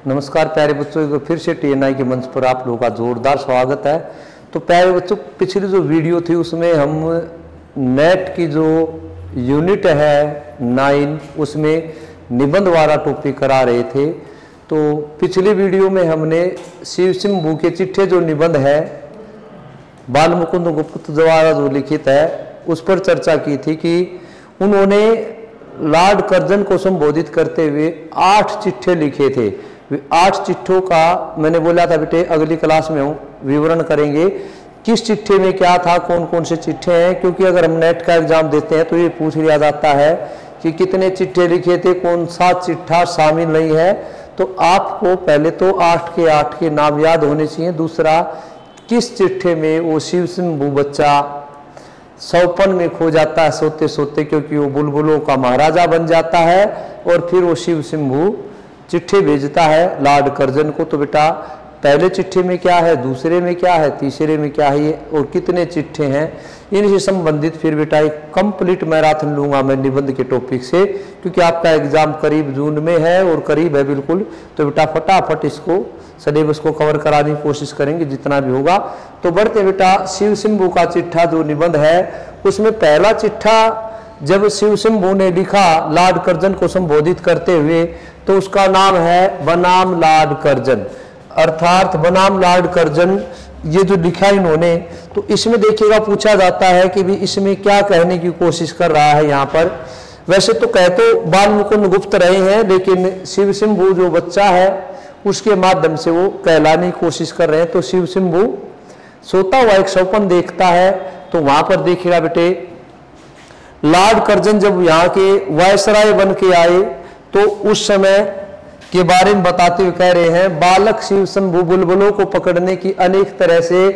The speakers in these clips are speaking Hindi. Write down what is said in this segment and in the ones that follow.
नमस्कार प्यारे बच्चों, एक बार फिर से TNI के मंच पर आप लोगों का जोरदार स्वागत है। तो प्यारे बच्चों, पिछली जो वीडियो थी उसमें हम नेट की जो यूनिट है 9 उसमें निबंध वाला टॉपिक करा रहे थे। तो पिछली वीडियो में हमने शिव शंभू के चिट्ठे जो निबंध है बाल मुकुंद गुप्त द्वारा जो लिखित है उस पर चर्चा की थी कि उन्होंने लॉर्ड कर्जन को संबोधित करते हुए 8 चिट्ठे लिखे थे। 8 चिट्ठों का मैंने बोला था बेटे अगली क्लास में हम विवरण करेंगे किस चिट्ठे में क्या था, कौन कौन से चिट्ठे हैं, क्योंकि अगर हम नेट का एग्जाम देते हैं तो ये पूछ लिया जाता है कि कितने चिट्ठे लिखे थे, कौन सा चिट्ठा शामिल नहीं है। तो आपको पहले तो 8 के नाम याद होने चाहिए। दूसरा, किस चिट्ठे में वो शिव शंभू बच्चा सौपन में खो जाता है सोते सोते, क्योंकि वो बुलबुलों का महाराजा बन जाता है और फिर वो शिव शंभू चिट्ठे भेजता है लॉर्ड कर्जन को। तो बेटा पहले चिट्ठे में क्या है, दूसरे में क्या है, तीसरे में क्या है और कितने चिट्ठे हैं, इनसे संबंधित फिर बेटा एक कंप्लीट मैराथन लूंगा मैं निबंध के टॉपिक से, क्योंकि आपका एग्जाम करीब जून में है और करीब है बिल्कुल। तो बेटा फटाफट इसको सिलेबस को कवर कराने की कोशिश करेंगे जितना भी होगा। तो बढ़ते बेटा, शिव शंभू का चिट्ठा जो निबंध है उसमें पहला चिट्ठा जब शिव शंभू ने लिखा लॉर्ड कर्जन को संबोधित करते हुए तो उसका नाम है बनाम लॉर्ड कर्जन, अर्थात बनाम लॉर्ड कर्जन। ये जो लिखा इन्होंने, तो इसमें देखिएगा पूछा जाता है कि भी इसमें क्या कहने की कोशिश कर रहा है। यहाँ पर वैसे तो कहते बाल मुकुंद गुप्त रहे हैं, लेकिन शिव शंभू जो बच्चा है उसके माध्यम से वो कहलाने की कोशिश कर रहे हैं। तो शिव शंभू सोता हुआ एक सौपन देखता है। तो वहां पर देखिएगा बेटे, लॉर्ड कर्जन जब यहाँ के वायसराय बन के आए तो उस समय के बारे में बताते हुए कह रहे हैं, बालक शिव शंभू बुलबुलों को पकड़ने की अनेक तरह से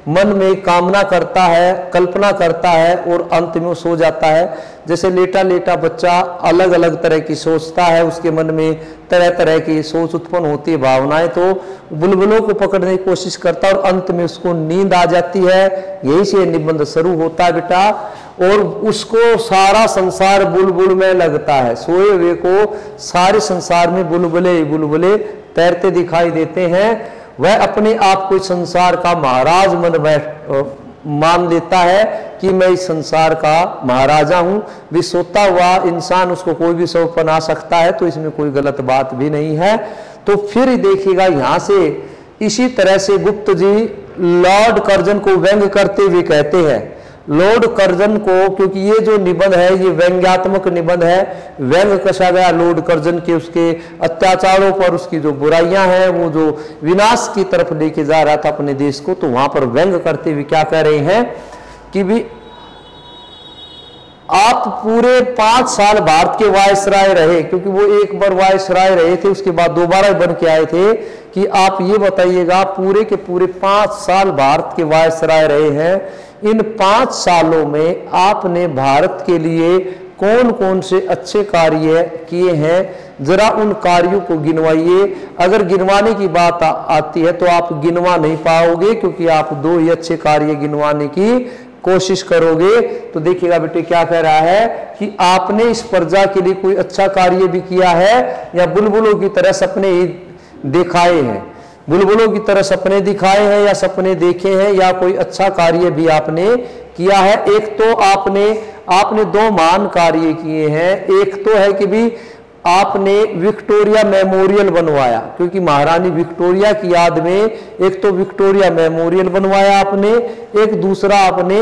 मन में कामना करता है, कल्पना करता है और अंत में वो सो जाता है। जैसे लेटा लेटा बच्चा अलग अलग तरह की सोचता है, उसके मन में तरह तरह की सोच उत्पन्न होती है, भावनाएं, तो बुलबुलों को पकड़ने की कोशिश करता है और अंत में उसको नींद आ जाती है। यही से निबंध शुरू होता है बेटा। और उसको सारा संसार बुलबुल में लगता है, सोए हुए को सारे संसार में बुलबुले बुलबुले तैरते दिखाई देते हैं। वह अपने आप को संसार का महाराज मान लेता है कि मैं इस संसार का महाराजा हूं। भी सोता हुआ इंसान उसको कोई भी सौपन आ सकता है, तो इसमें कोई गलत बात भी नहीं है। तो फिर देखिएगा यहां से इसी तरह से गुप्त जी लॉर्ड कर्जन को व्यंग करते हुए कहते हैं, लॉर्ड कर्जन को, क्योंकि ये जो निबंध है ये व्यंग्यात्मक निबंध है, व्यंग कसा गया लॉर्ड कर्जन के उसके अत्याचारों पर, उसकी जो बुराइयां हैं, वो जो विनाश की तरफ लेके जा रहा था अपने देश को। तो वहां पर व्यंग करते हुए क्या कह रहे हैं कि भी आप पूरे 5 साल भारत के वायसराय रहे, क्योंकि वो एक बार वायसराय रहे थे, उसके बाद दोबारा बन के आए थे, कि आप ये बताइएगा पूरे के पूरे 5 साल भारत के वायसराय रहे हैं। इन 5 सालों में आपने भारत के लिए कौन कौन से अच्छे कार्य किए हैं, जरा उन कार्यों को गिनवाइए। अगर गिनवाने की बात आती है तो आप गिनवा नहीं पाओगे, क्योंकि आप 2 ही अच्छे कार्य गिनवाने की कोशिश करोगे। तो देखिएगा बेटे क्या कह रहा है कि आपने इस प्रजा के लिए कोई अच्छा कार्य भी किया है या बुलबुलों की तरह सपने ही दिखाए हैं, बुलबुलों की तरह सपने दिखाए हैं या सपने देखे हैं, या कोई अच्छा कार्य भी आपने किया है। एक तो आपने 2 महान कार्य किए हैं। एक तो है कि भी आपने विक्टोरिया मेमोरियल बनवाया, क्योंकि महारानी विक्टोरिया की याद में एक तो विक्टोरिया मेमोरियल बनवाया आपने, एक दूसरा आपने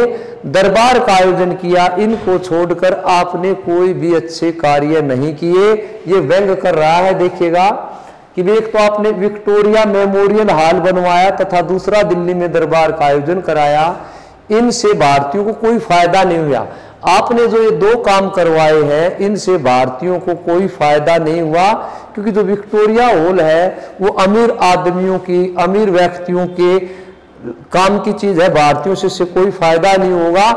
दरबार का आयोजन किया। इनको छोड़कर आपने कोई भी अच्छे कार्य नहीं किए। ये व्यंग कर रहा है। देखिएगा कि एक तो आपने विक्टोरिया मेमोरियल हॉल बनवाया तथा दूसरा दिल्ली में दरबार का आयोजन कराया। इनसे भारतीयों को कोई फायदा नहीं हुआ। आपने जो ये 2 काम करवाए हैं इनसे भारतीयों को कोई फायदा नहीं हुआ, क्योंकि जो विक्टोरिया हॉल है वो अमीर आदमियों की, अमीर व्यक्तियों के काम की चीज है, भारतीयों से इससे कोई फायदा नहीं होगा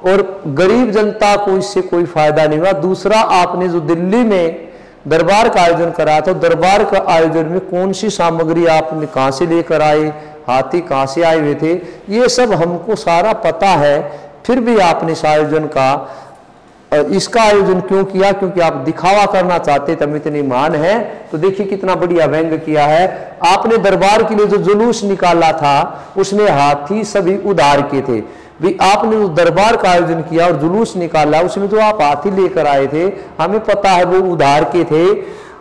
और गरीब जनता को इससे कोई फायदा नहीं हुआ। दूसरा, आपने जो दिल्ली में दरबार का आयोजन कराया था, दरबार का आयोजन में कौन सी सामग्री आपने कहां से लेकर आए, हाथी कहां से आए हुए थे, ये सब हमको सारा पता है। फिर भी आपने इस आयोजन का इसका आयोजन क्यों किया? क्योंकि आप दिखावा करना चाहते थे हम इतने महान हैं। तो देखिए कितना बढ़िया व्यंग किया है। आपने दरबार के लिए जो जुलूस निकाला था उसमें हाथी सभी उधार के थे। भी आपने उस दरबार का आयोजन किया और जुलूस निकाला, उसमें जो आप हाथी लेकर आए थे हमें पता है वो उधार के थे।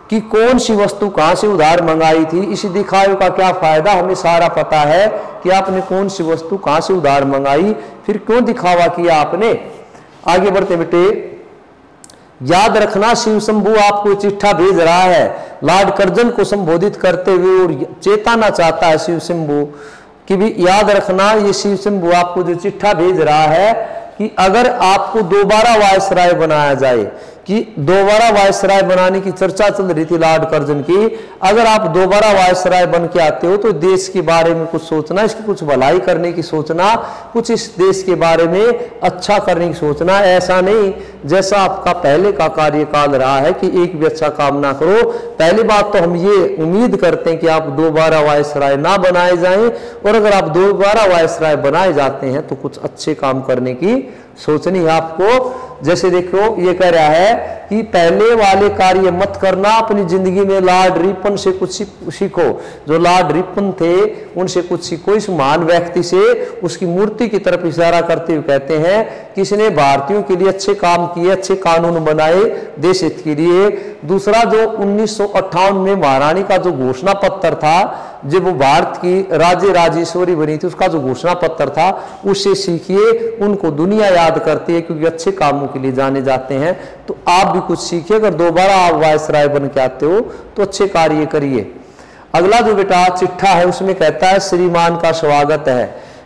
कि कौन सी वस्तु कहां से उधार मंगाई थी, इस दिखावे का क्या फायदा, हमें सारा पता है कि आपने कौन सी वस्तु कहां से उधार मंगाई, फिर क्यों दिखावा किया आपने। आगे बढ़ते बेटे, याद रखना शिव शंभू आपको चिट्ठा भेज रहा है। लॉर्ड कर्जन को संबोधित करते हुए और चेताना चाहता है शिव शंभू कि भी याद रखना ये शिव शंभू आपको जो चिट्ठा भेज रहा है कि अगर आपको दोबारा वायसराय बनाया जाए, कि दोबारा वायसराय बनाने की चर्चा चल रही थी लॉर्ड कर्जन की, अगर आप दोबारा वायसराय बन के आते हो तो देश के बारे में कुछ सोचना, इसकी कुछ भलाई करने की सोचना, कुछ इस देश के बारे में अच्छा करने की सोचना, ऐसा नहीं जैसा आपका पहले का कार्यकाल रहा है कि एक भी अच्छा काम ना करो। पहली बात तो हम ये उम्मीद करते हैं कि आप दोबारा वायसराय ना बनाए जाएं, और अगर आप दोबारा वायसराय बनाए जाते हैं तो कुछ अच्छे काम करने की सोचनी है आपको। जैसे देखो ये कह रहा है कि पहले वाले कार्य मत करना, अपनी जिंदगी में लॉर्ड रिपन से कुछ सीखो। जो लॉर्ड रिपन थे उनसे कुछ सीखो। इस महान व्यक्ति से उसकी मूर्ति की तरफ इशारा करते हुए कहते हैं कि इसने भारतीयों के लिए अच्छे काम किए, अच्छे कानून बनाए देश हित के लिए। दूसरा जो 1958 में महारानी का जो घोषणा पत्र था, जब वो भारत की राज्य राजेश्वरी बनी थी, उसका जो घोषणा पत्र था उससे सीखिए। उनको दुनिया याद करती है क्योंकि अच्छे कामों के लिए जाने जाते हैं। तो आप भी कुछ सीखिए, अगर दोबारा आप वायसराय बन के आते हो तो अच्छे कार्य करिए। अगला जो बेटा चिट्ठा है उसमें कहता है श्रीमान का स्वागत है,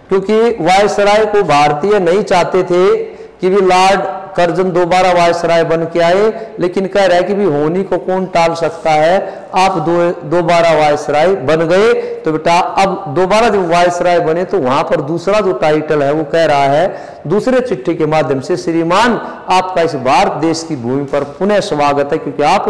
क्योंकि वायसराय को भारतीय नहीं चाहते थे कि भी लॉर्ड कर्जन दोबारा वायसराय बन के आए, लेकिन कह रहा है कि भी होनी को कौन टाल सकता है, आप दोबारा वायसराय बन गए। तो बेटा अब दोबारा जब वायसराय बने तो वहां पर दूसरा जो टाइटल है वो कह रहा है दूसरे चिट्ठी के माध्यम से, श्रीमान आपका इस भारत देश की भूमि पर पुनः स्वागत है, क्योंकि आप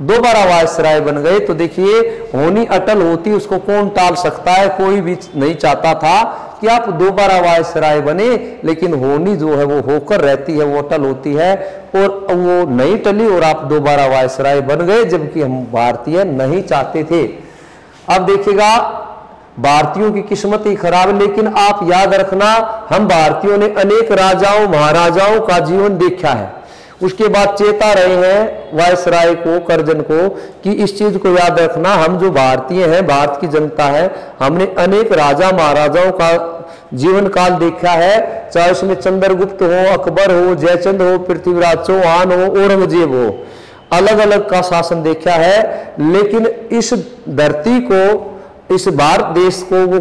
दोबारा वायसराय बन गए। तो देखिए होनी अटल होती उसको कौन टाल सकता है, कोई भी नहीं चाहता था कि आप दोबारा वायसराय बने, लेकिन होनी जो है वो होकर रहती है, वो अटल होती है और वो नहीं टली और आप दोबारा वायसराय बन गए, जबकि हम भारतीय नहीं चाहते थे। अब देखिएगा भारतीयों की किस्मत ही खराब है, लेकिन आप याद रखना हम भारतीयों ने अनेक राजाओं महाराजाओं का जीवन देखा है, उसके बाद चेता रहे हैं वायसराय को, कर्जन को, कि इस चीज को याद रखना, हम जो भारतीय हैं, भारत की जनता है, हमने अनेक राजा महाराजाओं का जीवन काल देखा है, चाहे उसमें चंद्रगुप्त हो, अकबर हो, जयचंद्र हो, पृथ्वीराज चौहान हो, औरंगजेब हो, अलग अलग का शासन देखा है। लेकिन इस धरती को, इस भारत देश को वो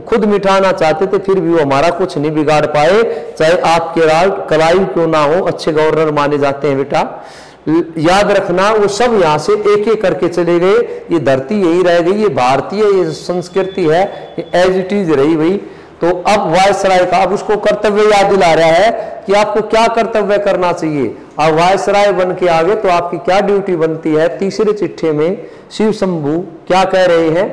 खुद मिटाना चाहते थे, फिर भी वो हमारा कुछ नहीं बिगाड़ पाए, चाहे आपके राज कलाई क्यों ना हो, अच्छे गवर्नर माने जाते हैं बेटा। याद रखना वो सब यहाँ से एक एक करके चले गए, ये धरती यही रह गई, ये भारतीय ये संस्कृति है, ये एज इट इज रही भाई। तो अब वायसराय का अब उसको कर्तव्य याद दिला रहा है कि आपको क्या कर्तव्य करना चाहिए। अब वायसराय बन के आगे तो आपकी क्या ड्यूटी बनती है। तीसरे चिट्ठे में शिव शंभू क्या कह रहे हैं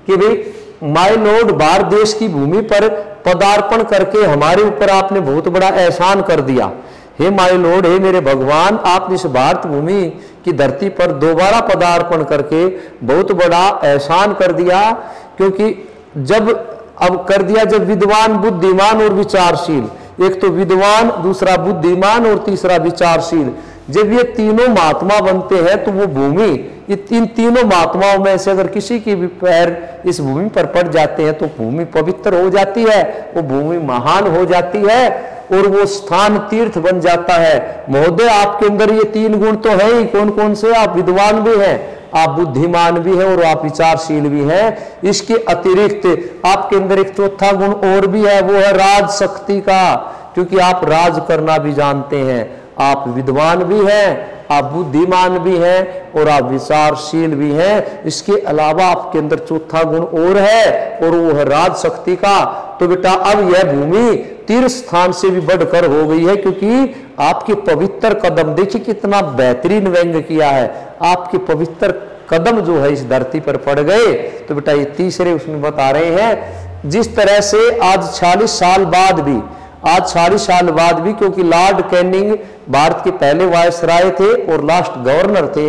कि भाई माय लॉर्ड, भारत देश की भूमि पर पदार्पण करके हमारे ऊपर आपने बहुत बड़ा एहसान कर दिया। हे माय लॉर्ड, हे मेरे भगवान, आपने इस भारत भूमि की धरती पर दोबारा पदार्पण करके बहुत बड़ा एहसान कर दिया, क्योंकि जब अब कर दिया जब विद्वान, बुद्धिमान और विचारशील, एक तो विद्वान, दूसरा बुद्धिमान और तीसरा विचारशील, जब ये तीनों महात्मा बनते हैं तो वो भूमि, इन तीनों महात्माओं में से अगर किसी की भी पैर इस भूमि पर पड़ जाते हैं तो भूमि पवित्र हो जाती है, वो भूमि महान हो जाती है और वो स्थान तीर्थ बन जाता है। महोदय आपके अंदर ये तीन गुण तो है ही, कौन कौन से? आप विद्वान भी हैं, आप बुद्धिमान भी हैं और आप विचारशील भी हैं। इसके अतिरिक्त आपके अंदर एक चौथा गुण और भी है, वो है राज शक्ति का, क्योंकि आप राज करना भी जानते हैं। आप विद्वान भी हैं, आप बुद्धिमान भी हैं और आप विचारशील भी हैं। इसके अलावा आपके अंदर चौथा गुण और है और वो है राज शक्ति का। तो बेटा अब यह भूमि तीर्थ स्थान से भी बढ़कर हो गई है, क्योंकि आपके पवित्र कदम, देखिए कितना बेहतरीन व्यंग किया है, आपके पवित्र कदम जो है इस धरती पर पड़ गए। तो बेटा ये तीसरे उसमें बता रहे हैं, जिस तरह से आज 46 साल बाद भी आज 40 साल बाद भी, क्योंकि लॉर्ड कैनिंग भारत के पहले वायसराय थे और लास्ट गवर्नर थे,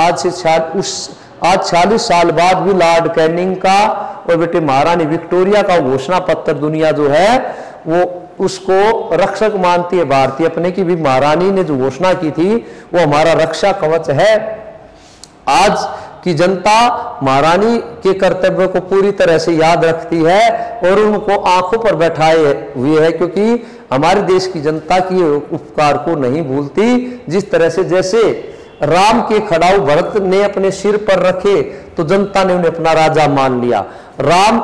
आज 40 साल बाद भी लॉर्ड कैनिंग का और बेटे महारानी विक्टोरिया का घोषणा पत्र दुनिया जो है वो उसको रक्षक मानती है भारतीय अपने की भी। महारानी ने जो घोषणा की थी वो हमारा रक्षा कवच है। आज की जनता महारानी के कर्तव्य को पूरी तरह से याद रखती है और उनको आंखों पर बैठाए हुए है, क्योंकि हमारे देश की जनता की उपकार को नहीं भूलती। जिस तरह से जैसे राम के खड़ाऊ भरत ने अपने सिर पर रखे तो जनता ने उन्हें अपना राजा मान लिया। राम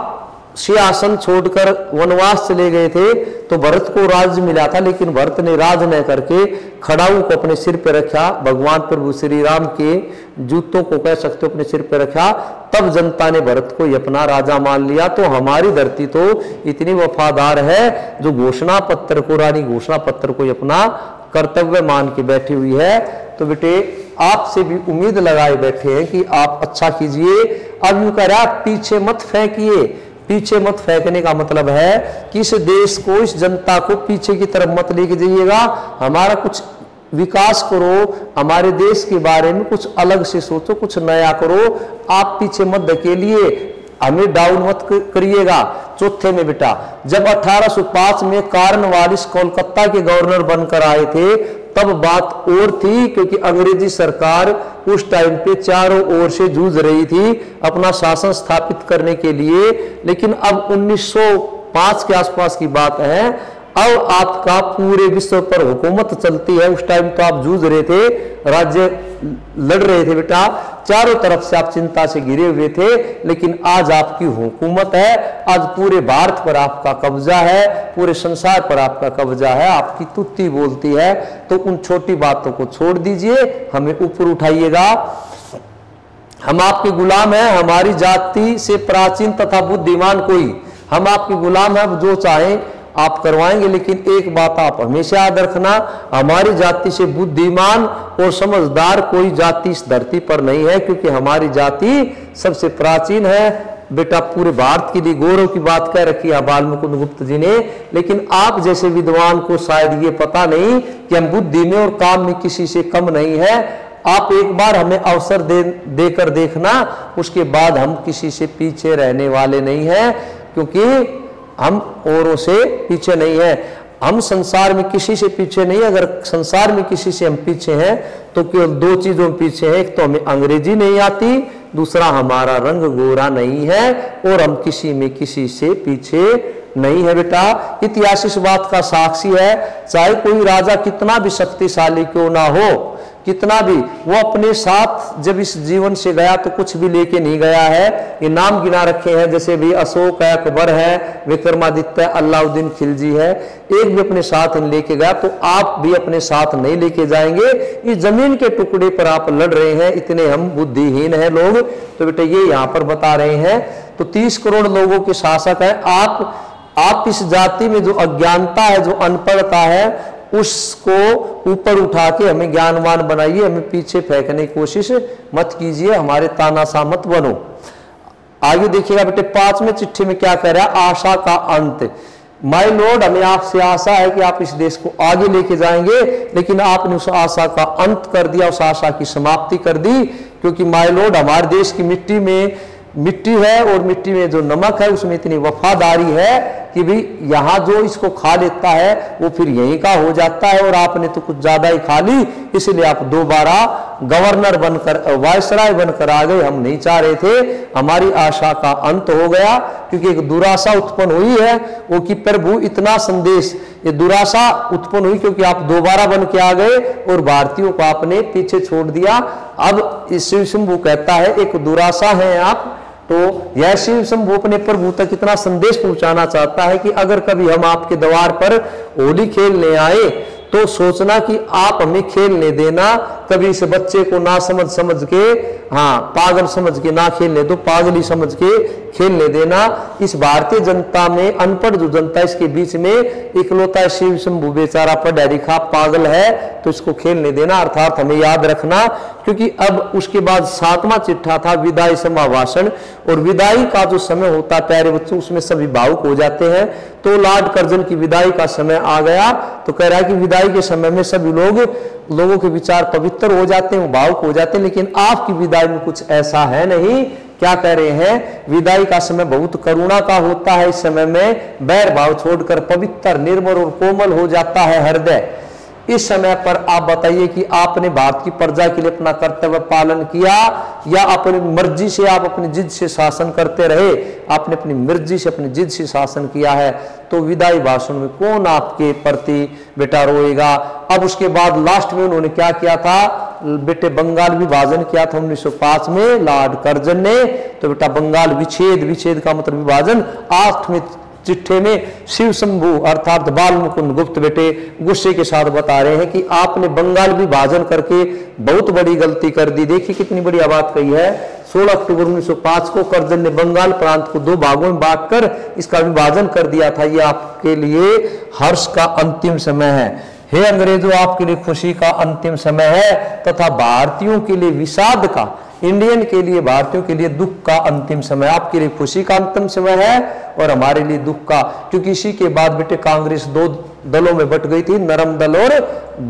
सिंहासन छोड़कर वनवास चले गए थे तो भरत को राज्य मिला था, लेकिन भरत ने राज न करके खड़ाऊ को अपने सिर पर रखा, भगवान प्रभु श्री राम के जूतों को कह सकते हो अपने सिर पर रखा, तब जनता ने भरत को अपना राजा मान लिया। तो हमारी धरती तो इतनी वफादार है जो घोषणा पत्र को, रानी घोषणा पत्र को अपना कर्तव्य मान के बैठी हुई है। तो बेटे आपसे भी उम्मीद लगाए बैठे हैं कि आप अच्छा कीजिए। अब यूं कह रहा पीछे मत फेंकिए। पीछे मत फेंकने का मतलब है कि इस देश को, इस जनता को पीछे की तरफ मत लेके जाइएगा। हमारा कुछ विकास करो, हमारे देश के बारे में कुछ अलग से सोचो, कुछ नया करो। आप पीछे मत धकेलिए, हमें डाउन मत करिएगा। चौथे में बेटा, जब 1805 में कॉर्नवालिस कोलकाता के गवर्नर बनकर आए थे तब बात और थी, क्योंकि अंग्रेजी सरकार उस टाइम पे चारों ओर से जूझ रही थी अपना शासन स्थापित करने के लिए। लेकिन अब 1905 के आसपास की बात है, अब आपका पूरे विश्व पर हुकूमत चलती है। उस टाइम तो आप जूझ रहे थे, राज्य लड़ रहे थे बेटा, चारों तरफ से आप चिंता से घिरे हुए थे, लेकिन आज आपकी हुकूमत है। आज पूरे भारत पर आपका कब्जा है, पूरे संसार पर आपका कब्जा है, आपकी तुत्ती बोलती है। तो उन छोटी बातों को छोड़ दीजिए, हमें ऊपर उठाइएगा। हम आपके गुलाम हैं, हमारी जाति से प्राचीन तथा बुद्धिमान कोई, हम आपके गुलाम हैं, जो चाहें आप करवाएंगे। लेकिन एक बात आप हमेशा याद रखना, हमारी जाति से बुद्धिमान और समझदार कोई जाति इस धरती पर नहीं है, क्योंकि हमारी जाति सबसे प्राचीन है। बेटा पूरे भारत के लिए गौरव की बात कह रखी है बालमुकुंद गुप्त जी ने। लेकिन आप जैसे विद्वान को शायद ये पता नहीं कि हम बुद्धि में और काम में किसी से कम नहीं है। आप एक बार हमें अवसर देकर देखना, उसके बाद हम किसी से पीछे रहने वाले नहीं हैं, क्योंकि हम औरों से पीछे नहीं है। हम संसार में किसी से पीछे नहीं। अगर संसार में किसी से हम पीछे हैं तो केवल दो चीजों में पीछे हैं, एक तो हमें अंग्रेजी नहीं आती, दूसरा हमारा रंग गोरा नहीं है, और हम किसी में किसी से पीछे नहीं है। बेटा इतिहास इस बात का साक्षी है, चाहे कोई राजा कितना भी शक्तिशाली क्यों ना हो, कितना भी, वो अपने साथ जब इस जीवन से गया तो कुछ भी लेके नहीं गया है। ये नाम गिना रखे हैं, जैसे भी अशोक है, अकबर है, विक्रमादित्य, अलाउद्दीन खिलजी है, एक भी अपने साथ नहीं लेके गया। तो आप भी अपने साथ नहीं लेके जाएंगे। इस जमीन के टुकड़े पर आप लड़ रहे हैं, इतने हम बुद्धिहीन हैं लोग। तो बेटे ये यहाँ पर बता रहे हैं। तो 30 करोड़ लोगों के शासक है आप इस जाति में जो अज्ञानता है, जो अनपढ़ता है, उसको ऊपर उठा के हमें ज्ञानवान बनाइए। हमें पीछे फेंकने की कोशिश मत कीजिए, हमारे तानाशाह मत बनो। आगे देखिएगा बेटे 5वें चिट्ठी में क्या कह रहा है, आशा का अंत। माय लॉर्ड, हमें आपसे आशा है कि आप इस देश को आगे लेके जाएंगे, लेकिन आपने उस आशा का अंत कर दिया, उस आशा की समाप्ति कर दी। क्योंकि माय लॉर्ड, हमारे देश की मिट्टी है और मिट्टी में जो नमक है उसमें इतनी वफादारी है कि भाई यहाँ जो इसको खा लेता है वो फिर यहीं का हो जाता है। और आपने तो कुछ ज्यादा ही खा ली, इसलिए आप दोबारा गवर्नर बनकर, वायसराय बनकर आ गए। हम नहीं चाह रहे थे, हमारी आशा का अंत हो गया, क्योंकि एक दुराशा उत्पन्न हुई है वो कि प्रभु इतना संदेश, ये दुराशा उत्पन्न हुई क्योंकि आप दोबारा बन के आ गए और भारतीयों को आपने पीछे छोड़ दिया। अब शिव शंभू कहता है एक दुराशा है आप, तो यह शिव शंभू अपने प्रभु तक इतना संदेश पहुंचाना चाहता है कि अगर कभी हम आपके द्वार पर होली खेलने आए तो सोचना कि आप हमें खेलने देना, कभी इस बच्चे को ना समझ के, हाँ पागल समझ के ना खेलने दो, पागली समझ के खेलने देना। इस भारतीय जनता में अनपढ़ जो जनता इसके बीच में इकलौता शिव शंभू बेचारा पढ़ा लिखा पागल है, तो इसको खेलने देना। अर्थात हमें याद रखना, क्योंकि अब उसके बाद 7वां चिट्ठा था विदाई सभा भाषण, और विदाई का जो समय होता है प्यारे बच्चों उसमें सभी भावुक हो जाते हैं। तो लॉर्ड कर्जन की विदाई का समय आ गया, तो कह रहा है कि विदाई के समय में सभी लोगों के विचार पवित्र हो जाते हैं, भावुक हो जाते हैं, लेकिन आपकी विदाई में कुछ ऐसा है नहीं। क्या कह रहे हैं, विदाई का समय बहुत करुणा का होता है, इस समय में बैर भाव छोड़कर पवित्र निर्मल और कोमल हो जाता है हृदय। इस समय पर आप बताइए कि आपने भारत की प्रजा के लिए अपना कर्तव्य पालन किया, या अपनी मर्जी से आप अपनी जिद से शासन करते रहे? आपने अपनी मर्जी से अपनी जिद से शासन किया है, तो विदाई भाषण में कौन आपके प्रति बेटा रोएगा। अब उसके बाद लास्ट में उन्होंने क्या किया था बेटे, बंगाल विभाजन किया था 1905 में लॉर्ड कर्जन ने। तो बेटा बंगाल विच्छेद का मतलब विभाजन। 8वें चिट्ठे में शिव शंभू अर्थात बाल मुकुंद गुप्त बेटे गुस्से के साथ बता रहे हैं कि आपने बंगाल विभाजन करके बहुत बड़ी गलती कर दी। देखिए कितनी बढ़िया बात कही है। 16 अक्टूबर 1905 को कर्जन ने बंगाल प्रांत को 2 भागों में बांटकर इसका विभाजन कर दिया था। ये आपके लिए हर्ष का अंतिम समय है, हे अंग्रेजों आपके लिए खुशी का अंतिम समय है, तथा भारतीयों के लिए विषाद का, इंडियन के लिए भारतीयों के लिए दुख का अंतिम समय। आपके लिए खुशी का अंतिम समय है और हमारे लिए दुख का, क्योंकि इसी के बाद बेटे कांग्रेस 2 दलों में बट गई थी, नरम दल और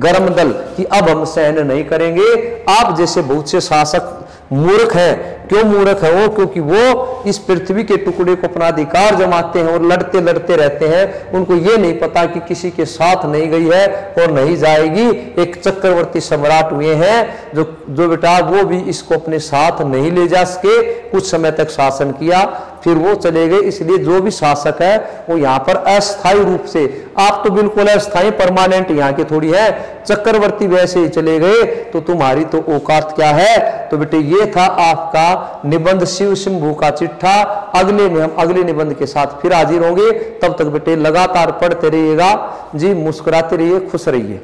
गर्म दल, कि अब हम सहन नहीं करेंगे। आप जैसे बहुत से शासक मूर्ख हैं। क्यों मूर्ख है वो? क्योंकि वो इस पृथ्वी के टुकड़े को अपना अधिकार जमाते हैं और लड़ते लड़ते रहते हैं। उनको ये नहीं पता कि किसी के साथ नहीं गई है और नहीं जाएगी। एक चक्रवर्ती सम्राट हुए हैं जो बेटा वो भी इसको अपने साथ नहीं ले जा सके, कुछ समय तक शासन किया, फिर वो चले गए। इसलिए जो भी शासक है वो यहाँ पर अस्थायी रूप से, आप तो बिल्कुल अस्थायी परमानेंट यहाँ के थोड़ी है, चक्रवर्ती वैसे ही चले गए, तो तुम्हारी तो औकात क्या है। तो बेटे ये था आपका निबंध शिव शंभू का चिट्ठा। अगले में हम अगले निबंध के साथ फिर हाजिर होंगे। तब तक बेटे लगातार पढ़ते रहिएगा जी, मुस्कुराते रहिए, खुश रहिए।